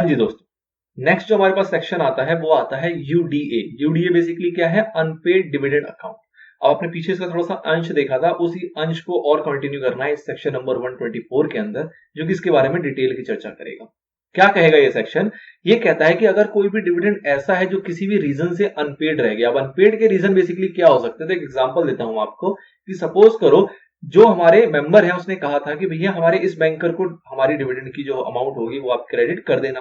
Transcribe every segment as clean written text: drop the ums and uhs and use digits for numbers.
हाँ जी दोस्तों, नेक्स्ट जो हमारे पास सेक्शन आता है वो आता है यूडीए। यूडीए बेसिकली क्या है? Unpaid dividend account. अब आपने पीछे इसका थोड़ा सा अंश देखा था, उसी अंश को और कंटिन्यू करना है इस सेक्शन नंबर 124 के अंदर, जो कि इसके बारे में डिटेल की चर्चा करेगा। क्या कहेगा ये सेक्शन? ये कहता है कि अगर कोई भी डिविडेंड ऐसा है जो किसी भी रीजन से अनपेड रह गया। अब अनपेड के रीजन बेसिकली क्या हो सकते हैं? तो एक एग्जांपल देता हूं आपको कि सपोज करो जो हमारे मेंबर है उसने कहा था कि भैया हमारे इस बैंकर को हमारी डिविडेंड की जो अमाउंट होगी वो आप क्रेडिट कर देना।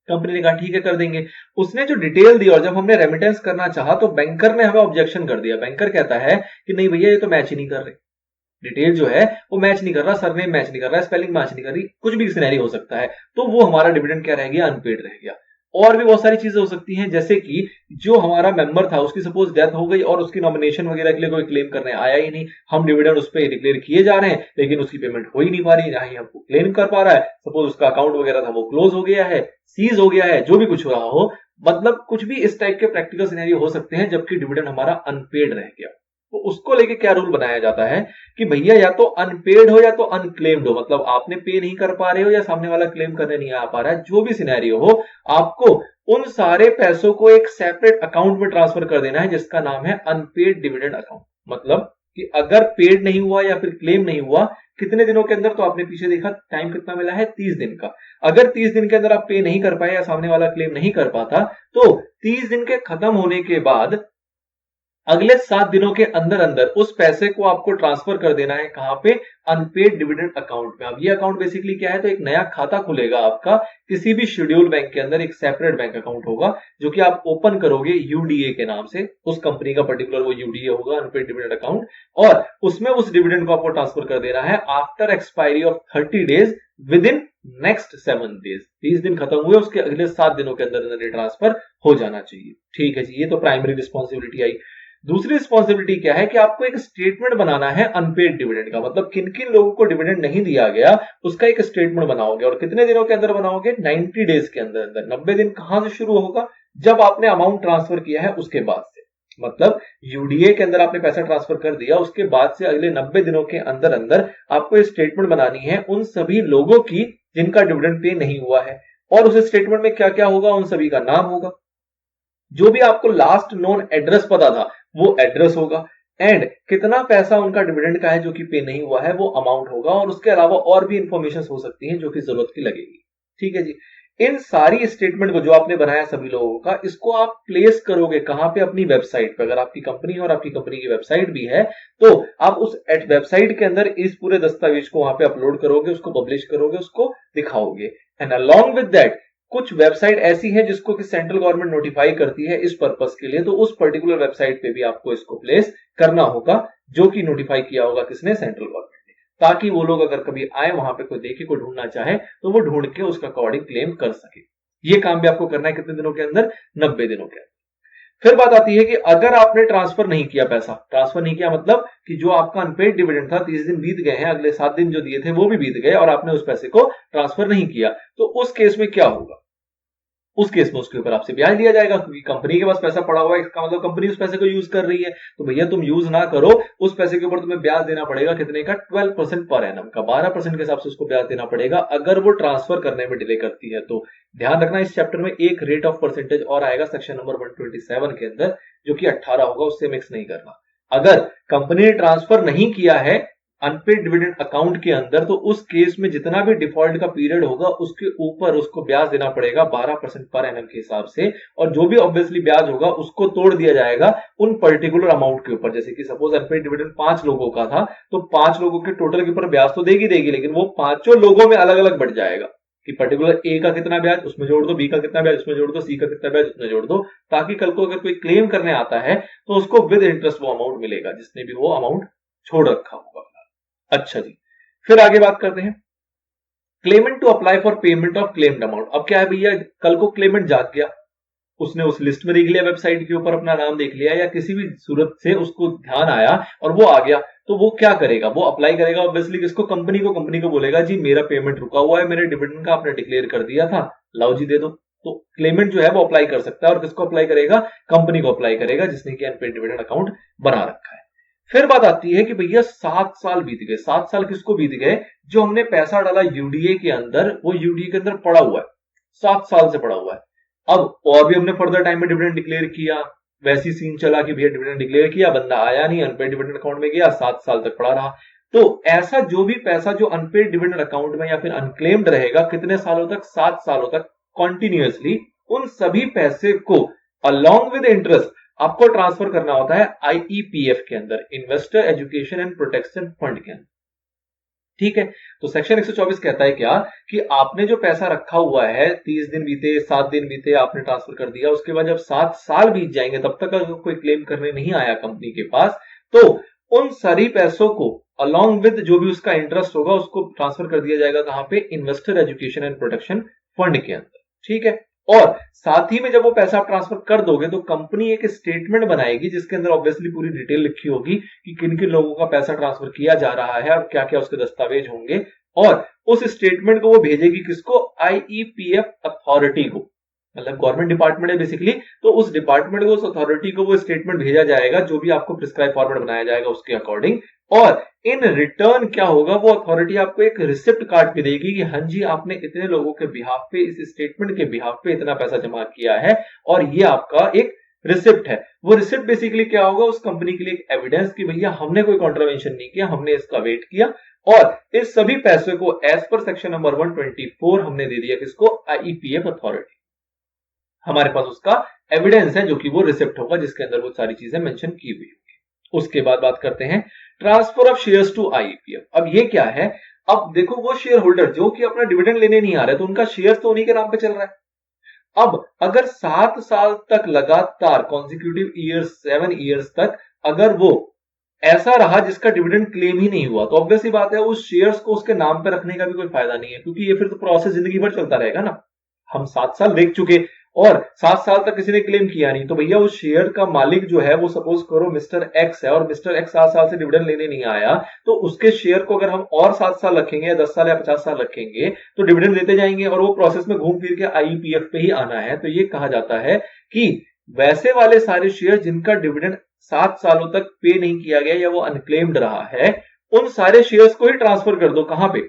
कंपनी ने कहा ठीक है कर देंगे। उसने जो डिटेल दी और जब हमने रेमिटेंस करना चाहा तो बैंकर ने हमें ऑब्जेक्शन कर दिया। बैंकर कहता है कि नहीं भैया ये तो मैच ही नहीं कर रहे, डिटेल जो है वो मैच नहीं कर रहा, सरनेम मैच नहीं कर रहा, स्पेलिंग मैच नहीं कर रही, कुछ भी सिनेरियो हो सकता है। तो वो हमारा डिविडेंड क्या रह गया? अनपेड रह गया। और भी बहुत सारी चीजें हो सकती हैं, जैसे कि जो हमारा मेंबर था उसकी सपोज डेथ हो गई और उसकी नॉमिनेशन वगैरह के लिए कोई क्लेम करने आया ही नहीं। हम डिविडेंड उस पर डिक्लेयर किए जा रहे हैं लेकिन उसकी पेमेंट हो ही नहीं पा रही, ना ही हमको क्लेम कर पा रहा है। सपोज उसका अकाउंट वगैरह था वो क्लोज हो गया है, सीज हो गया है, जो भी कुछ हो रहा हो, मतलब कुछ भी इस टाइप के प्रैक्टिकल सिनेरियो हो सकते हैं जबकि डिविडेंड हमारा अनपेड रह गया। तो उसको लेके क्या रूल बनाया जाता है कि भैया या तो अनपेड हो या तो अनक्लेम्ड हो, मतलब आपने पे नहीं कर पा रहे हो या सामने वाला क्लेम करने नहीं आ पा रहा है, जो भी सिनेरियो हो, आपको उन सारे पैसों को एक सेपरेट अकाउंट में ट्रांसफर कर देना है जिसका नाम है अनपेड डिविडेंड अकाउंट। मतलब कि अगर पेड नहीं हुआ या फिर क्लेम नहीं हुआ कितने दिनों के अंदर, तो आपने पीछे देखा टाइम कितना मिला है? 30 दिन का। अगर 30 दिन के अंदर आप पे नहीं कर पाए या सामने वाला क्लेम नहीं कर पाता तो 30 दिन के खत्म होने के बाद अगले 7 दिनों के अंदर अंदर उस पैसे को आपको ट्रांसफर कर देना है। कहां पे? अनपेड डिविडेंड अकाउंट में। अब ये अकाउंट बेसिकली क्या है? तो एक नया खाता खुलेगा आपका किसी भी शेड्यूल बैंक के अंदर, एक सेपरेट बैंक अकाउंट होगा जो कि आप ओपन करोगे यूडीए के नाम से। उस कंपनी का पर्टिकुलर वो यूडीए होगा, अनपेड डिविडेंड अकाउंट, और उसमें उस डिविडेंड को आपको ट्रांसफर कर देना है after expiry of 30 days with in next 7 days. 30 दिन खत्म हुए उसके अगले 7 दिनों के अंदर अंदर ट्रांसफर हो जाना चाहिए। ठीक है जी, ये तो प्राइमरी रिस्पॉन्सिबिलिटी आई। दूसरी रिस्पॉन्सिबिलिटी क्या है कि आपको एक स्टेटमेंट बनाना है अनपेड डिविडेंड का, मतलब किन किन लोगों को डिविडेंड नहीं दिया गया उसका एक स्टेटमेंट बनाओगे। और कितने दिनों के अंदर बनाओगे? 90 डेज के अंदर अंदर। 90 दिन कहां से शुरू होगा? जब आपने अमाउंट ट्रांसफर किया है उसके बाद से। मतलब यूडीए के अंदर आपने पैसा ट्रांसफर कर दिया, उसके बाद से अगले 90 दिनों के अंदर अंदर आपको स्टेटमेंट बनानी है उन सभी लोगों की जिनका डिविडेंड पे नहीं हुआ है। और उस स्टेटमेंट में क्या क्या होगा? उन सभी का नाम होगा, जो भी आपको लास्ट नोन एड्रेस पता था वो एड्रेस होगा, एंड कितना पैसा उनका डिविडेंड का है जो कि पे नहीं हुआ है वो अमाउंट होगा, और उसके अलावा और भी इंफॉर्मेशन हो सकती हैं जो कि जरूरत की लगेगी। ठीक है जी। इन सारी स्टेटमेंट को जो आपने बनाया सभी लोगों का, इसको आप प्लेस करोगे कहां पे? अपनी वेबसाइट पे। अगर आपकी कंपनी है और आपकी कंपनी की वेबसाइट भी है तो आप उस वेबसाइट के अंदर इस पूरे दस्तावेज को वहां पे अपलोड करोगे, उसको पब्लिश करोगे, उसको दिखाओगे। एंड अलॉन्ग विद दैट कुछ वेबसाइट ऐसी है जिसको कि सेंट्रल गवर्नमेंट नोटिफाई करती है इस पर्पस के लिए, तो उस पर्टिकुलर वेबसाइट पे भी आपको इसको प्लेस करना होगा, जो कि नोटिफाई किया होगा किसने? सेंट्रल गवर्नमेंट ने, ताकि वो लोग अगर कभी आए वहां पे कोई देखे, कोई ढूंढना चाहे तो वो ढूंढ के उसका अकॉर्डिंग क्लेम कर सके। ये काम भी आपको करना है कितने दिनों के अंदर? 90 दिनों के अंदर। फिर बात आती है कि अगर आपने ट्रांसफर नहीं किया, पैसा ट्रांसफर नहीं किया, मतलब कि जो आपका अनपेड डिविडेंड था 30 दिन बीत गए हैं, अगले 7 दिन जो दिए थे वो भी बीत गए और आपने उस पैसे को ट्रांसफर नहीं किया, तो उस केस में क्या होगा? उस केस में उसके ऊपर आपसे ब्याज लिया जाएगा, क्योंकि कंपनी के पास पैसा पड़ा हुआ है, इसका मतलब कंपनी उस पैसे को यूज कर रही है। तो भैया तुम यूज ना करो, उस पैसे के ऊपर तुम्हें ब्याज देना पड़ेगा। कितने का? 12% पर एनम का, 12% के हिसाब से उसको ब्याज देना पड़ेगा अगर वो ट्रांसफर करने में डिले करती है। तो ध्यान रखना, इस चैप्टर में एक रेट ऑफ परसेंटेज और आएगा सेक्शन नंबर 127 के अंदर, जो कि 18 होगा, उससे मिक्स नहीं करना। अगर कंपनी ने ट्रांसफर नहीं किया है अनपेड डिविडेंड अकाउंट के अंदर, तो उस केस में जितना भी डिफॉल्ट का पीरियड होगा उसके ऊपर उसको ब्याज देना पड़ेगा 12% पर एनम के हिसाब से, और जो भी ऑब्वियसली ब्याज होगा उसको तोड़ दिया जाएगा उन पर्टिकुलर अमाउंट के ऊपर। जैसे कि सपोज अनपेड डिविडेंड 5 लोगों का था, तो 5 लोगों के टोटल के ऊपर ब्याज तो देगी देगी, लेकिन वो पांचों लोगों में अलग अलग बढ़ जाएगा कि पर्टिकुलर ए का कितना ब्याज उसमें जोड़ दो, बी का कितना ब्याज उसमें जोड़ दो, सी का कितना ब्याज उसमें जोड़ दो, ताकि कल को अगर कोई क्लेम करने आता है तो उसको विद इंटरेस्ट वो अमाउंट मिलेगा जिसने भी वो अमाउंट छोड़ रखा होगा। अच्छा जी, फिर आगे बात करते हैं claimant to apply for payment of claimed amount. अब क्या है भैया, कल को क्लेमेंट जाग गया, उसने उस लिस्ट में देख लिया, वेबसाइट के ऊपर अपना नाम देख लिया, या किसी भी सूरत से उसको ध्यान आया और वो आ गया, तो वो क्या करेगा? वो अप्लाई करेगा ऑब्वियसली किसको? कंपनी को बोलेगा जी मेरा पेमेंट रुका हुआ है, मेरे डिविडेंड का आपने डिक्लेयर कर दिया था, लाओ जी दे दो। तो क्लेमेंट जो है वो अप्लाई कर सकता है, और किसको अप्लाई करेगा? कंपनी को अप्लाई करेगा जिसने कि अनपेड डिविडेंड अकाउंट बना रखा है। फिर बात आती है कि भैया 7 साल बीत गए। 7 साल किसको बीत गए? जो हमने पैसा डाला यूडीए के अंदर, वो यूडीए के अंदर पड़ा हुआ है। 7 साल से पड़ा हुआ है। अब और भी हमने फर्दर टाइम में डिविडेंड डिक्लेयर किया, वैसी सीन चला कि भैया डिविडेंड डिक्लेयर किया, बंदा आया नहीं, अनपेड डिविडेंड अकाउंट में गया, 7 साल तक पड़ा रहा। तो ऐसा जो भी पैसा जो अनपेड डिविडेंड अकाउंट में या फिर अनक्लेम्ड रहेगा, कितने सालों तक? 7 सालों तक कॉन्टिन्यूअसली, उन सभी पैसे को अलॉन्ग विद इंटरेस्ट आपको ट्रांसफर करना होता है आईईपीएफ के अंदर, investor education and protection fund के अंदर। ठीक है, तो सेक्शन 124 कहता है क्या कि आपने जो पैसा रखा हुआ है, 30 दिन बीते, 7 दिन बीते, आपने ट्रांसफर कर दिया, उसके बाद जब 7 साल बीत जाएंगे, तब तक अगर कोई क्लेम करने नहीं आया कंपनी के पास, तो उन सारी पैसों को अलॉन्ग विद जो भी उसका इंटरेस्ट होगा उसको ट्रांसफर कर दिया जाएगा, कहां पे? Investor education and protection fund के अंदर। ठीक है, और साथ ही में जब वो पैसा आप ट्रांसफर कर दोगे तो कंपनी एक स्टेटमेंट बनाएगी जिसके अंदर ऑब्वियसली पूरी डिटेल लिखी होगी कि किन किन लोगों का पैसा ट्रांसफर किया जा रहा है और क्या क्या उसके दस्तावेज होंगे, और उस स्टेटमेंट को वो भेजेगी किसको? आईईपीएफ अथॉरिटी को, मतलब गवर्नमेंट डिपार्टमेंट है बेसिकली, तो उस डिपार्टमेंट को, उस अथॉरिटी को वो स्टेटमेंट भेजा जाएगा, जो भी आपको प्रिस्क्राइब फॉर्मेट बनाया जाएगा उसके अकॉर्डिंग। और इन रिटर्न क्या होगा? वो अथॉरिटी आपको एक रिसिप्ट काट के देगी कि हाँ जी, आपने इतने लोगों के बिहाफ पे, इस स्टेटमेंट के बिहाफ पे इतना पैसा जमा किया है, और ये आपका एक रिसिप्ट है। वो रिसिप्ट बेसिकली क्या होगा? उस कंपनी के लिए एक एविडेंस कि भैया हमने कोई कॉन्ट्रावेंशन नहीं किया, हमने इसका वेट किया, और इस सभी पैसे को एज पर सेक्शन नंबर 124 हमने दे दिया किसको? आईईपीएफ अथॉरिटी। हमारे पास उसका एविडेंस है, जो कि वो रिसिप्ट होगा जिसके अंदर वो सारी चीजें मेंशन की हुई होगी। उसके बाद बात करते हैं ट्रांसफर ऑफ शेयर्स टू आईईपीएफ। अब ये क्या है? अब देखो, वो शेयर होल्डर जो कि अपना डिविडेंड लेने नहीं आ रहे, तो उनका शेयर तो उन्हीं के नाम पे चल रहा है। अब अगर 7 साल तक लगातार कॉन्सिक्यूटिव ईयर्स, 7 ईयर्स तक अगर वो ऐसा रहा जिसका डिविडेंड क्लेम ही नहीं हुआ, तो ऑब्वियस ही बात है उस शेयर्स को उसके नाम पे रखने का भी कोई फायदा नहीं है, क्योंकि ये फिर तो प्रोसेस जिंदगी भर चलता रहेगा ना। हम 7 साल देख चुके और 7 साल तक किसी ने क्लेम किया नहीं, तो भैया उस शेयर का मालिक जो है वो सपोज करो मिस्टर एक्स है, और मिस्टर एक्स 7 साल से डिविडेंड लेने नहीं आया, तो उसके शेयर को अगर हम और 7 साल रखेंगे या 10 साल या 50 साल रखेंगे तो डिविडेंड देते जाएंगे, और वो प्रोसेस में घूम फिर के आईईपीएफ पे ही आना है। तो ये कहा जाता है कि वैसे वाले सारे शेयर जिनका डिविडेंड 7 सालों तक पे नहीं किया गया या वो अनक्लेम्ड रहा है, उन सारे शेयर्स को ही ट्रांसफर कर दो, कहां पे?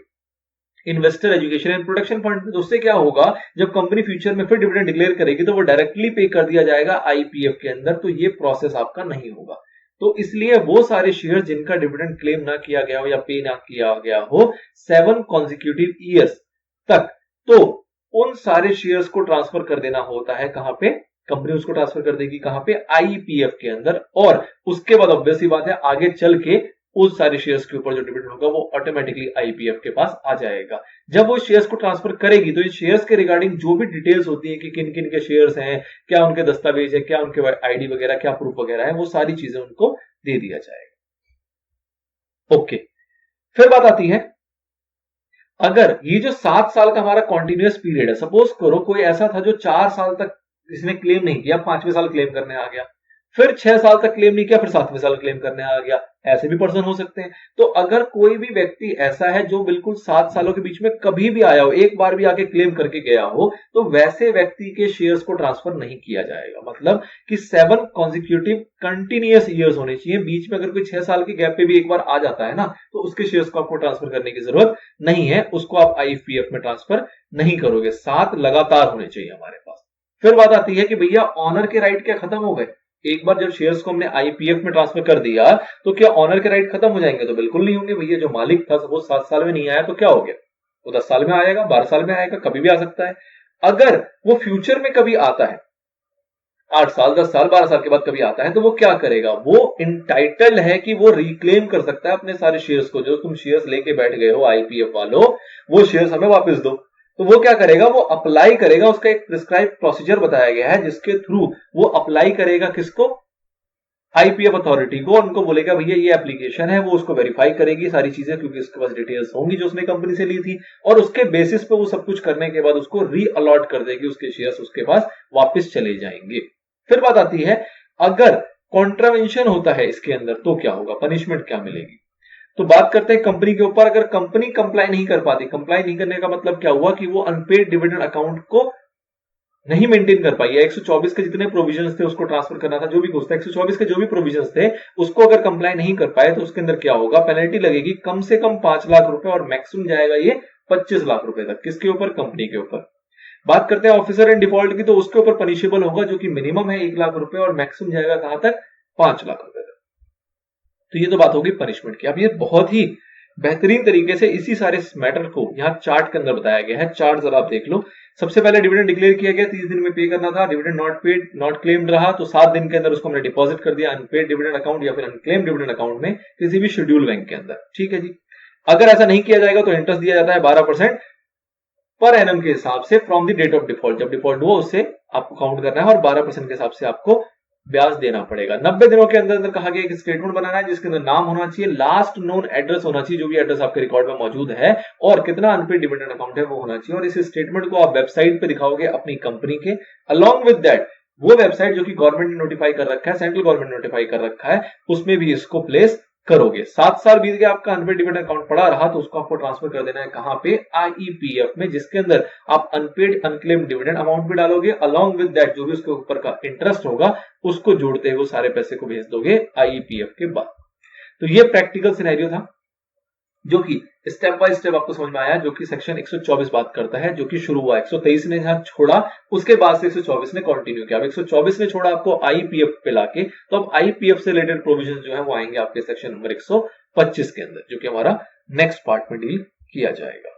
Investor education and protection fund. तो उससे क्या होगा, जब कंपनी फ्यूचर में फिर डिविडेंड डिक्लेयर करेगी तो वो डायरेक्टली पे कर दिया जाएगा आईपीएफ के अंदर, तो ये प्रोसेस आपका नहीं होगा। तो इसलिए वो सारे शेयर जिनका डिविडेंड क्लेम ना किया गया हो या पे ना किया गया हो 7 कॉन्सिक्यूटिव ईयर्स तक, तो उन सारे शेयर्स को ट्रांसफर कर देना होता है कहां पे? कंपनी उसको ट्रांसफर कर देगी कहां पे? आईईपीएफ के अंदर। और उसके बाद ऑब्वियस ही बात है आगे चल के उस सारे शेयर्स के ऊपर जो डिविडेंड होगा वो ऑटोमेटिकली आईपीएफ के पास आ जाएगा। जब वो शेयर्स को ट्रांसफर करेगी तो इस शेयर्स के रिगार्डिंग जो भी डिटेल्स होती है कि किन किन के शेयर्स हैं, क्या उनके दस्तावेज है, क्या उनके आईडी वगैरह, क्या प्रूफ वगैरह है, वो सारी चीजें उनको दे दिया जाएगा। ओके, फिर बात आती है, अगर ये जो 7 साल का हमारा कॉन्टिन्यूअस पीरियड है, सपोज करो कोई ऐसा था जो 4 साल तक इसने क्लेम नहीं किया, 5वें साल क्लेम करने आ गया, फिर 6 साल तक क्लेम नहीं किया, फिर 7वें साल क्लेम करने आ गया, ऐसे भी पर्सन हो सकते हैं। तो अगर कोई भी व्यक्ति ऐसा है जो बिल्कुल 7 सालों के बीच में कभी भी आया हो, एक बार भी आके क्लेम करके गया हो, तो वैसे व्यक्ति के शेयर्स को ट्रांसफर नहीं किया जाएगा। मतलब कि 7 कॉन्सिक्यूटिव कंटिन्यूअस ईयर्स होने चाहिए, बीच में अगर कोई 6 साल के गैप पे भी एक बार आ जाता है ना, तो उसके शेयर्स को आपको ट्रांसफर करने की जरूरत नहीं है, उसको आप आईपीएफ में ट्रांसफर नहीं करोगे। 7 लगातार होने चाहिए हमारे पास। फिर बात आती है कि भैया ऑनर के राइट क्या खत्म हो गए? एक बार जब शेयर्स को हमने आईपीएफ में ट्रांसफर कर दिया तो क्या ऑनर के राइट खत्म हो जाएंगे? तो बिल्कुल नहीं होंगे भैया। जो मालिक था वो 7 साल में नहीं आया तो क्या हो गया? वो 10 साल में आएगा, 12 साल में आएगा, कभी भी आ सकता है। अगर वो फ्यूचर में कभी आता है, 8 साल, 10 साल, 12 साल के बाद कभी आता है, तो वो क्या करेगा? वो इंटाइटल है कि वो रिक्लेम कर सकता है अपने सारे शेयर्स को। जो तुम शेयर्स लेके बैठ गए हो आईपीएफ वालों, वो शेयर्स हमें वापस दो। तो वो क्या करेगा? वो अप्लाई करेगा, उसका एक प्रिस्क्राइब प्रोसीजर बताया गया है जिसके थ्रू वो अप्लाई करेगा किसको? आईपीएफ अथॉरिटी को। उनको बोलेगा भैया ये एप्लीकेशन है, वो उसको वेरीफाई करेगी सारी चीजें, क्योंकि उसके पास डिटेल्स होंगी जो उसने कंपनी से ली थी, और उसके बेसिस पे वो सब कुछ करने के बाद उसको री अलॉट कर देगी, उसके शेयर्स उसके पास वापस चले जाएंगे। फिर बात आती है, अगर कॉन्ट्रावेंशन होता है इसके अंदर तो क्या होगा, पनिशमेंट क्या मिलेगी? तो बात करते हैं कंपनी के ऊपर। अगर कंपनी कंप्लाई नहीं कर पाती, कंप्लाई नहीं करने का मतलब क्या हुआ कि वो अनपेड डिविडेंड अकाउंट को नहीं मेंटेन कर पाई है, 124 के जितने प्रोविजंस थे उसको ट्रांसफर करना था, जो भी कुछ था 124 के जो भी प्रोविजंस थे उसको अगर कंप्लाई नहीं कर पाए तो उसके अंदर क्या होगा? पेनल्टी लगेगी कम से कम 5 लाख रुपए और मैक्सिमम जाएगा ये 25 लाख रुपए तक। किसके ऊपर? कंपनी के ऊपर। बात करते हैं ऑफिसर इन डिफॉल्ट की, तो उसके ऊपर पनिशेबल होगा जो कि मिनिमम है 1 लाख रुपए और मैक्सिमम जाएगा कहां तक, 5 लाख रुपए तक। तो ये तो बात होगी पनिशमेंट की। अब ये बहुत ही बेहतरीन तरीके से इसी सारे मैटर को यहाँ चार्ट के अंदर बताया गया है। चार्ट जरा आप देख लो। सबसे पहले डिविडेंड डिक्लेयर किया गया, 30 दिन में पे करना था, dividend not paid not claimed रहा, तो 7 दिन के अंदर उसको हमने डिपॉजिट कर दिया अनपेड डिविडेंड अकाउंट या फिर अनक्लेम्ड डिविडेंड अकाउंट में किसी भी शेड्यूल बैंक के अंदर। ठीक है जी। अगर ऐसा नहीं किया जाएगा तो इंटरेस्ट दिया जाता है 12% पर एनम के हिसाब से from the date of default, जब डिफॉल्ट हुआ उससे आपको काउंट करना है और 12% के हिसाब से आपको ब्याज देना पड़ेगा। 90 दिनों के अंदर अंदर कहा गया एक स्टेटमेंट बनाना है जिसके अंदर नाम होना चाहिए, लास्ट नोन एड्रेस होना चाहिए, जो भी एड्रेस आपके रिकॉर्ड में मौजूद है, और कितना अनपेड डिविडेंड अकाउंट है वो होना चाहिए। और इस स्टेटमेंट को आप वेबसाइट पे दिखाओगे अपनी कंपनी के। अलॉन्ग विद दैट वो वेबसाइट जो कि गवर्नमेंट ने नोटिफाई कर रखा है, सेंट्रल गवर्नमेंट ने नोटिफाई कर रखा है, उसमें भी इसको प्लेस करोगे। 7 साल बीत गया, आपका अनपेड डिविडेंड अकाउंट पड़ा रहा, तो उसको आपको ट्रांसफर कर देना है कहां पे, आईईपीएफ में, जिसके अंदर आप अनपेड अनक्लेम्ड डिविडेंड अमाउंट भी डालोगे, अलॉन्ग विद दैट जो भी उसके ऊपर का इंटरेस्ट होगा उसको जोड़ते हुए सारे पैसे को भेज दोगे आईईपीएफ के बाद। तो ये प्रैक्टिकल सिनेरियो था जो कि स्टेप बाय स्टेप आपको समझ में आया, जो कि सेक्शन 124 बात करता है, जो कि शुरू हुआ 123 ने जहां छोड़ा उसके बाद से 124 ने कंटिन्यू किया। अब 124 ने छोड़ा आपको आईपीएफ पे लाके, तो अब आईपीएफ से रिलेटेड प्रोविजन जो है वो आएंगे आपके सेक्शन नंबर 125 के अंदर, जो कि हमारा नेक्स्ट पार्ट में डील किया जाएगा।